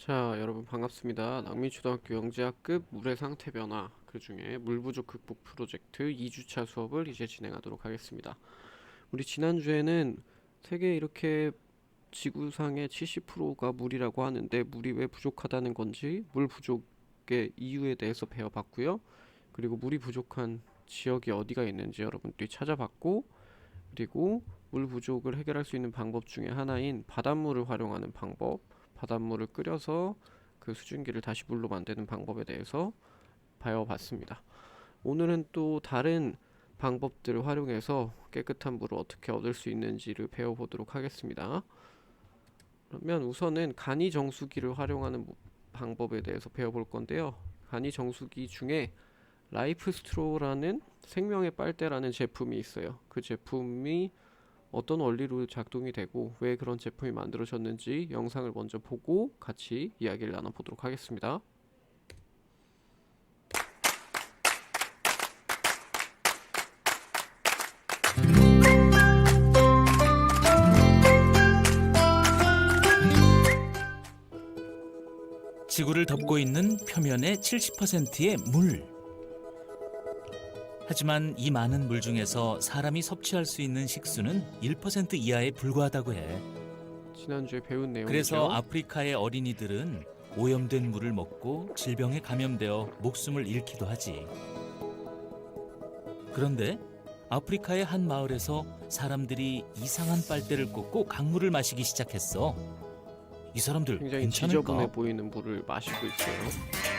자, 여러분 반갑습니다. 낭민초등학교 영재학급 물의 상태 변화, 그 중에 물 부족 극복 프로젝트 2주차 수업을 이제 진행하도록 하겠습니다. 우리 지난주에는 세계 이렇게 지구상의 70%가 물이라고 하는데 물이 왜 부족하다는 건지, 물 부족의 이유에 대해서 배워봤고요. 그리고 물이 부족한 지역이 어디가 있는지 여러분들이 찾아봤고, 그리고 물 부족을 해결할 수 있는 방법 중에 하나인 바닷물을 활용하는 방법, 바닷물을 끓여서 그 수증기를 다시 물로 만드는 방법에 대해서 배워봤습니다. 오늘은 또 다른 방법들을 활용해서 깨끗한 물을 어떻게 얻을 수 있는지를 배워보도록 하겠습니다. 그러면 우선은 간이 정수기를 활용하는 방법에 대해서 배워볼 건데요. 간이 정수기 중에 라이프 스트로라는 생명의 빨대라는 제품이 있어요. 그 제품이 어떤 원리로 작동이 되고 왜 그런 제품이 만들어졌는지 영상을 먼저 보고 같이 이야기를 나눠보도록 하겠습니다. 지구를 덮고 있는 표면의 70%의 물. 하지만 이 많은 물 중에서 사람이 섭취할 수 있는 식수는 1% 이하에 불과하다고 해. 지난주에 배운 내용이죠. 그래서 아프리카의 어린이들은 오염된 물을 먹고 질병에 감염되어 목숨을 잃기도 하지. 그런데 아프리카의 한 마을에서 사람들이 이상한 빨대를 꽂고 강물을 마시기 시작했어. 이 사람들 굉장히 괜찮을까? 지저분해 보이는 물을 마시고 있어요.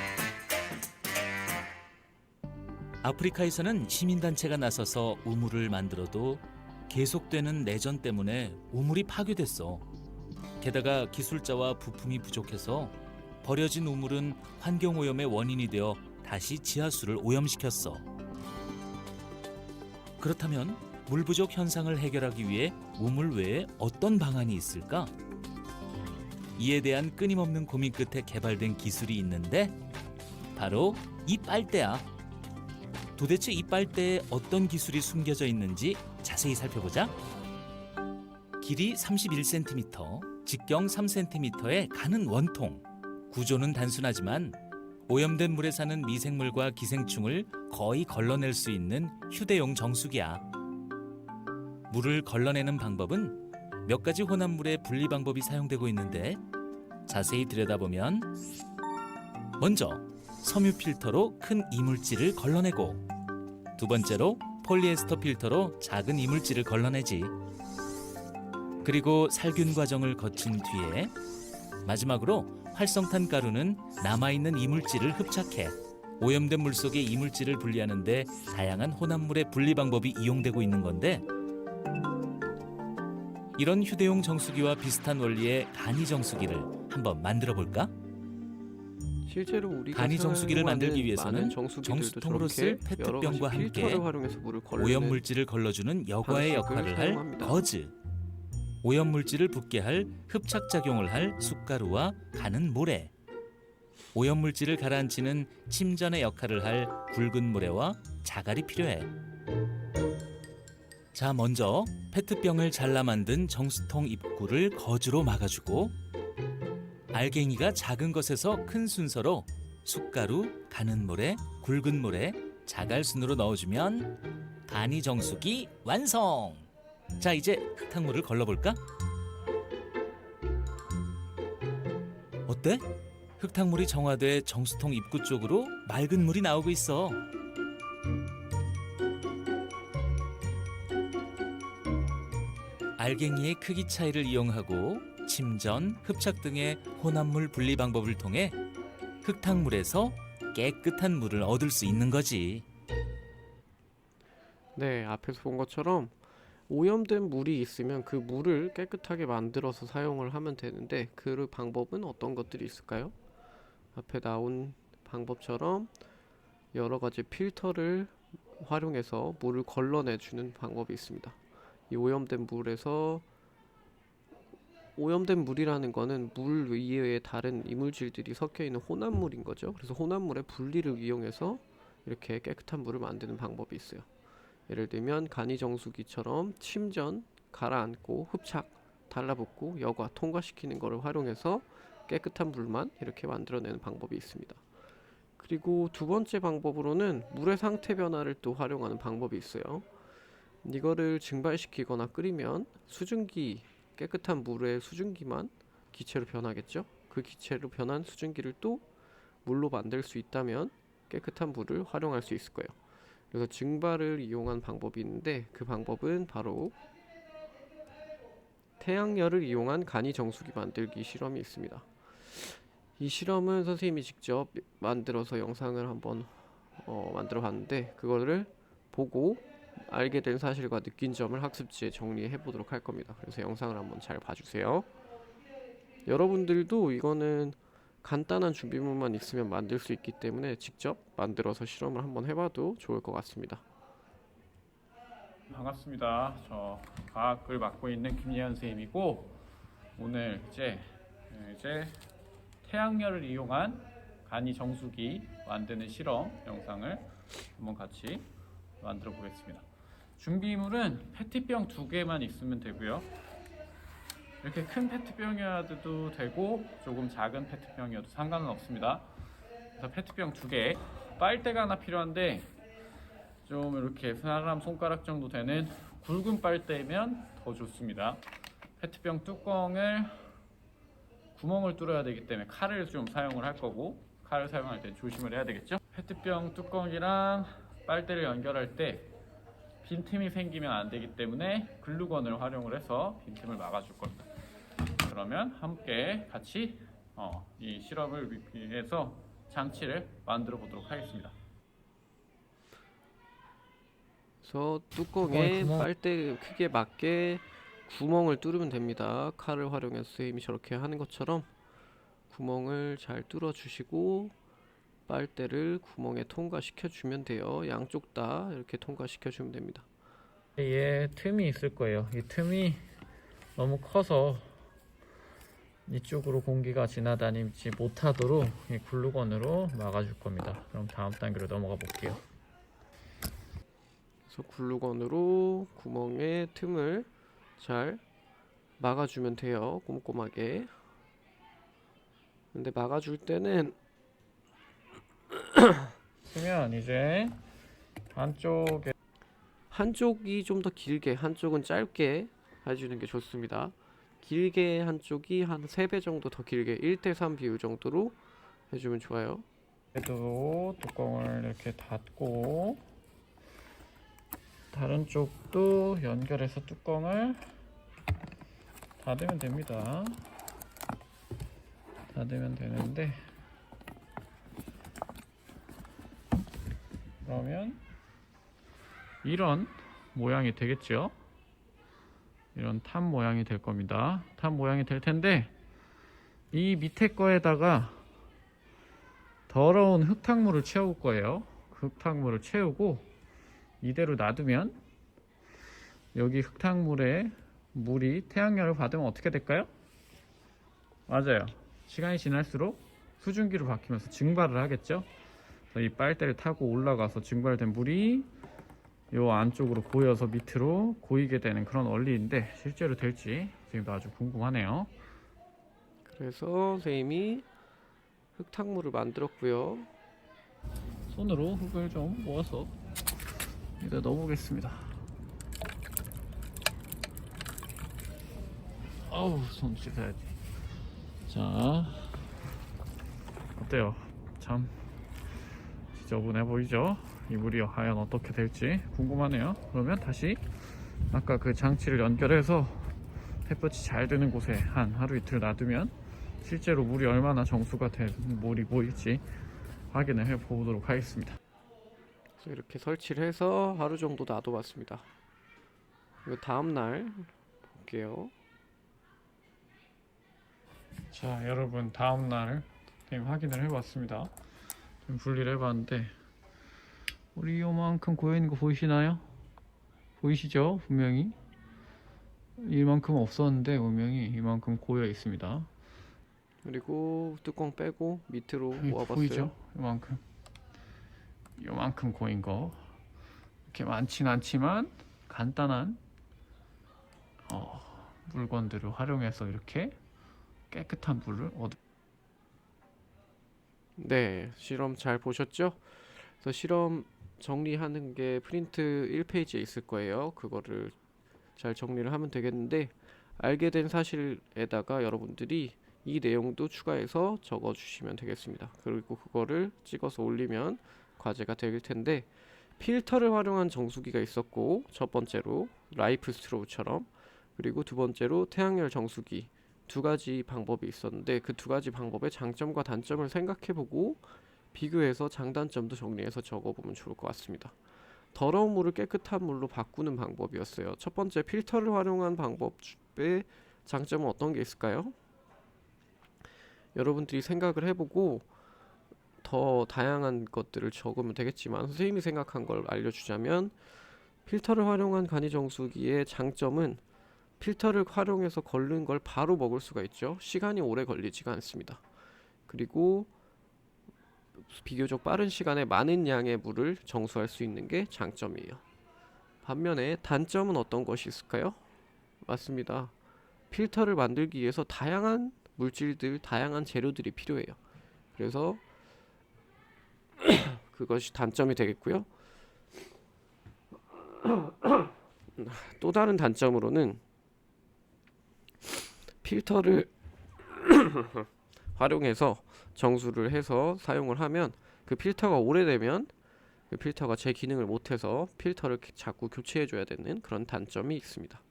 아프리카에서는 시민단체가 나서서 우물을 만들어도 계속되는 내전 때문에 우물이 파괴됐어. 게다가 기술자와 부품이 부족해서 버려진 우물은 환경오염의 원인이 되어 다시 지하수를 오염시켰어. 그렇다면 물 부족 현상을 해결하기 위해 우물 외에 어떤 방안이 있을까? 이에 대한 끊임없는 고민 끝에 개발된 기술이 있는데 바로 이 빨대야. 도대체 이 빨대에 어떤 기술이 숨겨져 있는지 자세히 살펴보자. 길이 31cm, 직경 3cm의 가는 원통. 구조는 단순하지만 오염된 물에 사는 미생물과 기생충을 거의 걸러낼 수 있는 휴대용 정수기야. 물을 걸러내는 방법은 몇 가지 혼합물의 분리 방법이 사용되고 있는데 자세히 들여다보면 먼저 섬유 필터로 큰 이물질을 걸러내고 두 번째로 폴리에스터 필터로 작은 이물질을 걸러내지. 그리고 살균 과정을 거친 뒤에 마지막으로 활성탄 가루는 남아있는 이물질을 흡착해 오염된 물 속의 이물질을 분리하는 데 다양한 혼합물의 분리 방법이 이용되고 있는 건데 이런 휴대용 정수기와 비슷한 원리의 간이 정수기를 한번 만들어 볼까? 실제로 우리가 간이 정수기를 만들기 위해서는 정수통으로 정수통으로 쓸 페트병과 함께 필터를 활용해서 물을 걸르는 오염물질을 걸러주는 여과의 방식을 역할을 할 사용합니다. 거즈, 오염물질을 붓게 할 흡착작용을 할 숟가루와 가는 모래, 오염물질을 가라앉히는 침전의 역할을 할 굵은 모래와 자갈이 필요해. 자, 먼저 페트병을 잘라 만든 정수통 입구를 거즈로 막아주고 알갱이가 작은 것에서 큰 순서로 숟가루, 가는 모래, 굵은 모래, 자갈 순으로 넣어주면 간이 정수기 완성! 자, 이제 흙탕물을 걸러볼까? 어때? 흙탕물이 정화돼 정수통 입구 쪽으로 맑은 물이 나오고 있어. 알갱이의 크기 차이를 이용하고 침전, 흡착 등의 혼합물 분리 방법을 통해 흙탕물에서 깨끗한 물을 얻을 수 있는 거지. 네, 앞에서 본 것처럼 오염된 물이 있으면 그 물을 깨끗하게 만들어서 사용을 하면 되는데 그 방법은 어떤 것들이 있을까요? 앞에 나온 방법처럼 여러 가지 필터를 활용해서 물을 걸러내주는 방법이 있습니다. 이 오염된 물에서 오염된 물이라는 거는 물 위에 다른 이물질들이 섞여 있는 혼합물인 거죠. 그래서 혼합물의 분리를 이용해서 이렇게 깨끗한 물을 만드는 방법이 있어요. 예를 들면 간이 정수기처럼 침전, 가라앉고 흡착, 달라붙고 여과 통과시키는 것을 활용해서 깨끗한 물만 이렇게 만들어내는 방법이 있습니다. 그리고 두 번째 방법으로는 물의 상태 변화를 또 활용하는 방법이 있어요. 이거를 증발시키거나 끓이면 수증기, 깨끗한 물의 수증기만 기체로 변하겠죠. 그 기체로 변한 수증기를 또 물로 만들 수 있다면 깨끗한 물을 활용할 수 있을 거예요. 그래서 증발을 이용한 방법이 있는데 그 방법은 바로 태양열을 이용한 간이 정수기 만들기 실험이 있습니다. 이 실험은 선생님이 직접 만들어서 영상을 한번 만들어 봤는데 그거를 보고 알게 된 사실과 느낀 점을 학습지에 정리해 보도록 할 겁니다. 그래서 영상을 한번 잘 봐주세요. 여러분들도 이거는 간단한 준비물만 있으면 만들 수 있기 때문에 직접 만들어서 실험을 한번 해봐도 좋을 것 같습니다. 반갑습니다. 저 과학을 맡고 있는 김예현 선생님이고 오늘 이제 태양열을 이용한 간이 정수기 만드는 실험 영상을 한번 같이 만들어 보겠습니다. 준비물은 페트병 2개만 있으면 되고요. 이렇게 큰 페트병이어도 되고 조금 작은 페트병이어도 상관은 없습니다. 그래서 페트병 2개, 빨대가 하나 필요한데 좀 이렇게 사람 손가락 정도 되는 굵은 빨대면 더 좋습니다. 페트병 뚜껑을 구멍을 뚫어야 되기 때문에 칼을 좀 사용을 할 거고 칼을 사용할 때 조심을 해야 되겠죠. 페트병 뚜껑이랑 빨대를 연결할 때 빈틈이 생기면 안 되기 때문에 글루건을 활용을 해서 빈틈을 막아줄 겁니다. 그러면 함께 같이 이 실험을 위해서 장치를 만들어 보도록 하겠습니다. 그래서 뚜껑에 구멍. 빨대 크기에 맞게 구멍을 뚫으면 됩니다. 칼을 활용해서 선생님이 저렇게 하는 것처럼 구멍을 잘 뚫어 주시고 빨대를 구멍에 통과시켜 주면 돼요. 양쪽 다 이렇게 통과시켜 주면 됩니다. 얘 틈이 있을 거예요. 이 틈이 너무 커서 이쪽으로 공기가 지나다니지 못하도록 이 글루건으로 막아줄 겁니다. 그럼 다음 단계로 넘어가 볼게요. 그래서 글루건으로 구멍의 틈을 잘 막아주면 돼요. 꼼꼼하게. 근데 막아줄 때는 그러면 이제 한쪽이 좀 더 길게, 한쪽은 짧게 해주는 게 좋습니다. 길게 한쪽이 한 3배 정도 더 길게 1대3 비율 정도로 해주면 좋아요. 안쪽에도 뚜껑을 이렇게 닫고 다른 쪽도 연결해서 뚜껑을 닫으면 됩니다. 닫으면 되는데 그러면 이런 모양이 되겠죠. 이런 탑 모양이 될 겁니다. 탑 모양이 될 텐데 이 밑에 거에다가 더러운 흙탕물을 채울 거예요. 흙탕물을 채우고 이대로 놔두면 여기 흙탕물에 물이 태양열을 받으면 어떻게 될까요? 맞아요. 시간이 지날수록 수증기로 바뀌면서 증발을 하겠죠. 그래서 이 빨대를 타고 올라가서 증발된 물이 요 안쪽으로 고여서 밑으로 고이게 되는 그런 원리인데 실제로 될지 지금도 아주 궁금하네요. 그래서 선생님이 흙탕물을 만들었고요. 손으로 흙을 좀 모아서 여기다 넣어보겠습니다. 아우 손 씻어야지. 자 어때요? 참 지저분해 보이죠? 이 물이 과연 어떻게 될지 궁금하네요. 그러면 다시 아까 그 장치를 연결해서 햇볕이 잘 드는 곳에 한 하루 이틀 놔두면 실제로 물이 얼마나 정수가 된 물이 보일지 확인을 해 보도록 하겠습니다. 그래서 이렇게 설치를 해서 하루 정도 놔둬봤습니다. 그리고 다음날 볼게요. 자 여러분 다음날 확인을 해봤습니다. 좀 분리를 해봤는데 우리 요만큼 고여있는 거 보이시나요? 보이시죠? 분명히 이만큼 없었는데 분명히 이만큼 고여 있습니다. 그리고 뚜껑 빼고 밑으로 모아봤어요. 보이죠? 요만큼 고인 거 이렇게 많진 않지만 간단한 물건들을 활용해서 이렇게 깨끗한 물을 네, 실험 잘 보셨죠? 그래서 실험 정리하는 게 프린트 1페이지에 있을 거예요. 그거를 잘 정리를 하면 되겠는데, 알게 된 사실에다가 여러분들이 이 내용도 추가해서 적어 주시면 되겠습니다. 그리고 그거를 찍어서 올리면 과제가 될 텐데, 필터를 활용한 정수기가 있었고, 첫 번째로 라이프 스트로우처럼, 그리고 두 번째로 태양열 정수기, 두 가지 방법이 있었는데 그 두 가지 방법의 장점과 단점을 생각해보고 비교해서 장단점도 정리해서 적어보면 좋을 것 같습니다. 더러운 물을 깨끗한 물로 바꾸는 방법이었어요. 첫 번째 필터를 활용한 방법의 장점은 어떤 게 있을까요? 여러분들이 생각을 해보고 더 다양한 것들을 적으면 되겠지만 선생님이 생각한 걸 알려주자면, 필터를 활용한 간이정수기의 장점은 필터를 활용해서 걸른 걸 바로 먹을 수가 있죠. 시간이 오래 걸리지가 않습니다. 그리고 비교적 빠른 시간에 많은 양의 물을 정수할 수 있는 게 장점이에요. 반면에 단점은 어떤 것이 있을까요? 맞습니다. 필터를 만들기 위해서 다양한 물질들, 다양한 재료들이 필요해요. 그래서 그것이 단점이 되겠고요. 또 다른 단점으로는 필터를 활용해서 정수를 해서 사용을 하면 그 필터가 오래되면 그 필터가 제 기능을 못해서 필터를 자꾸 교체해줘야 되는 그런 단점이 있습니다.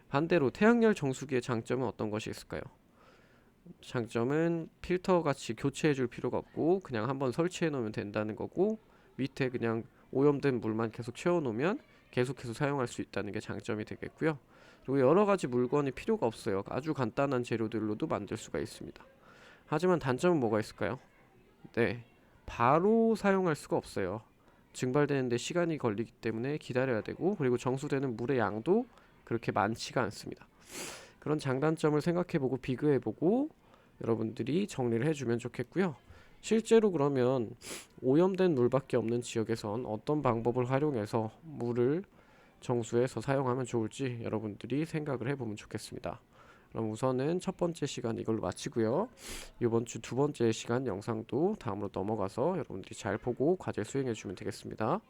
반대로 태양열 정수기의 장점은 어떤 것이 있을까요? 장점은 필터 같이 교체해줄 필요가 없고 그냥 한번 설치해 놓으면 된다는 거고, 밑에 그냥 오염된 물만 계속 채워 놓으면 계속해서 사용할 수 있다는 게 장점이 되겠고요. 그리고 여러 가지 물건이 필요가 없어요. 아주 간단한 재료들로도 만들 수가 있습니다. 하지만 단점은 뭐가 있을까요? 네, 바로 사용할 수가 없어요. 증발되는데 시간이 걸리기 때문에 기다려야 되고, 그리고 정수되는 물의 양도 그렇게 많지가 않습니다. 그런 장단점을 생각해보고 비교해보고 여러분들이 정리를 해주면 좋겠고요. 실제로 그러면 오염된 물밖에 없는 지역에선 어떤 방법을 활용해서 물을 정수해서 사용하면 좋을지 여러분들이 생각을 해보면 좋겠습니다. 그럼 우선은 첫 번째 시간 이걸로 마치고요. 이번 주 두 번째 시간 영상도 다음으로 넘어가서 여러분들이 잘 보고 과제 수행해 주면 되겠습니다.